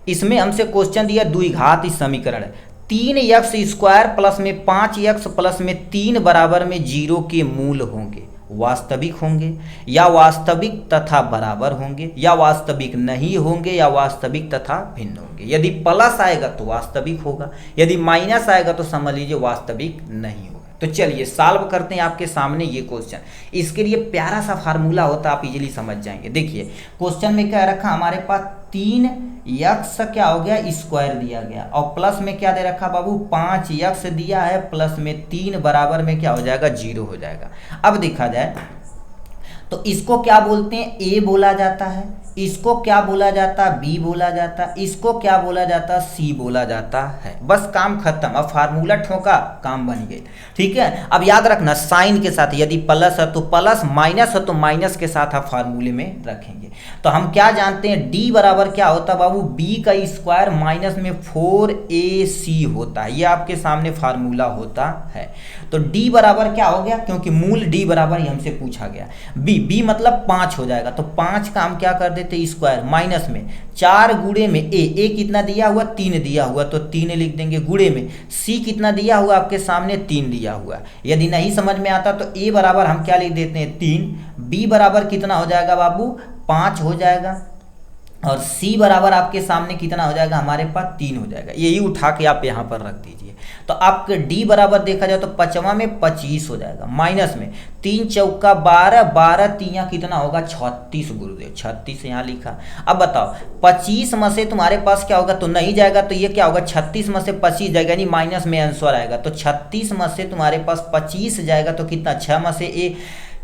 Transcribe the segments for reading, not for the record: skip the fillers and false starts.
इसमें हमसे क्वेश्चन दिया द्विघात समीकरण, 3x² प्लस में 5x प्लस में 3 बराबर में 0 के मूल होंगे, वास्तविक होंगे या वास्तविक तथा बराबर होंगे या वास्तविक नहीं होंगे या वास्तविक तथा भिन्न होंगे। यदि प्लस आएगा तो वास्तविक होगा, यदि माइनस आएगा तो समझ लीजिए वास्तविक नहीं होगा। तो चलिए सॉल्व करते हैं आपके सामने ये क्वेश्चन। इसके लिए प्यारा सा फार्मूला होता है, आप इजीली समझ जाएंगे। देखिए क्वेश्चन में क्या रखा हमारे पास, 3x क्या हो गया स्क्वायर दिया गया और प्लस में क्या दे रखा बाबू 5x दिया है, प्लस में 3 बराबर में क्या हो जाएगा 0 हो जाएगा। अब देखा जाए तो इसको क्या बोलते हैं, ए बोला जाता है, इसको क्या बोला जाता है बी बोला जाता है, इसको क्या बोला जाता है सी बोला जाता है। बस काम खत्म, अब फार्मूला ठोका काम बन गई। ठीक है, अब याद रखना साइन के साथ, यदि प्लस है तो प्लस, माइनस है तो माइनस के साथ आप फार्मूले में रखेंगे। तो हम क्या जानते हैं, डी बराबर क्या होता है बाबू, बी का स्क्वायर माइनस में 4ac होता है, ये आपके सामने फार्मूला होता है। तो डी बराबर क्या हो गया, क्योंकि मूल डी बराबर ही हमसे पूछा गया, बी मतलब 5 हो जाएगा। तो 5 का हम क्या कर देते स्क्वायर माइनस में 4 गुणे में ए कितना दिया हुआ 3 दिया हुआ तो 3 लिख देंगे, गुणे में सी कितना दिया हुआ आपके सामने 3 दिया हुआ। यदि नहीं समझ में आता तो ए बराबर हम क्या लिख देते हैं 3, बी बराबर कितना हो जाएगा बाबू 5 हो जाएगा और सी बराबर आपके सामने कितना हो जाएगा हमारे पास 3 हो जाएगा। यही उठा के आप यहाँ पर रख दीजिए। तो आपके डी बराबर देखा जाए तो 5वां में 25 हो जाएगा, माइनस में 3 चौका 12, 12 तिया कितना होगा 36 गुरुदेव, 36 यहाँ लिखा। अब बताओ 25 में से तुम्हारे पास क्या होगा, तो नहीं जाएगा तो ये क्या होगा 36 में से 25 जाएगा, यानी माइनस में आंसर आएगा। तो 36 में से तुम्हारे पास 25 जाएगा तो कितना 6 में से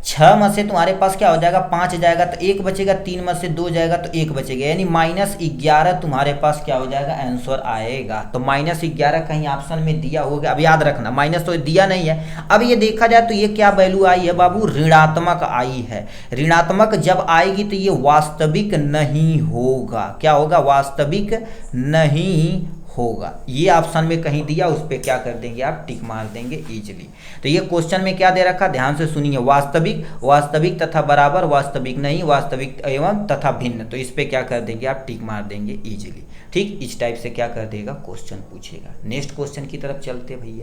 6 में से तुम्हारे पास क्या हो जाएगा 5 जाएगा तो 1 बचेगा, 3 में से 2 जाएगा तो 1 बचेगा, यानी -11 तुम्हारे पास क्या हो जाएगा आंसर आएगा। तो -11 कहीं ऑप्शन में दिया होगा, अब याद रखना माइनस तो दिया नहीं है। अब ये देखा जाए तो ये क्या वैल्यू आई है बाबू, ऋणात्मक आई है। ऋणात्मक जब आएगी तो ये वास्तविक नहीं होगा, क्या होगा वास्तविक नहीं होगा। ये ऑप्शन में कहीं दिया, उस पर क्या कर देंगे आप टिक मार देंगे इजीली। तो ये क्वेश्चन में क्या दे रखा, ध्यान से सुनिए, वास्तविक, वास्तविक तथा बराबर, वास्तविक नहीं, वास्तविक एवं तथा भिन्न। तो इस पे क्या कर देंगे आप टिक मार देंगे इजीली। ठीक, इस टाइप से क्या कर देगा क्वेश्चन पूछेगा। नेक्स्ट क्वेश्चन की तरफ चलते भैया।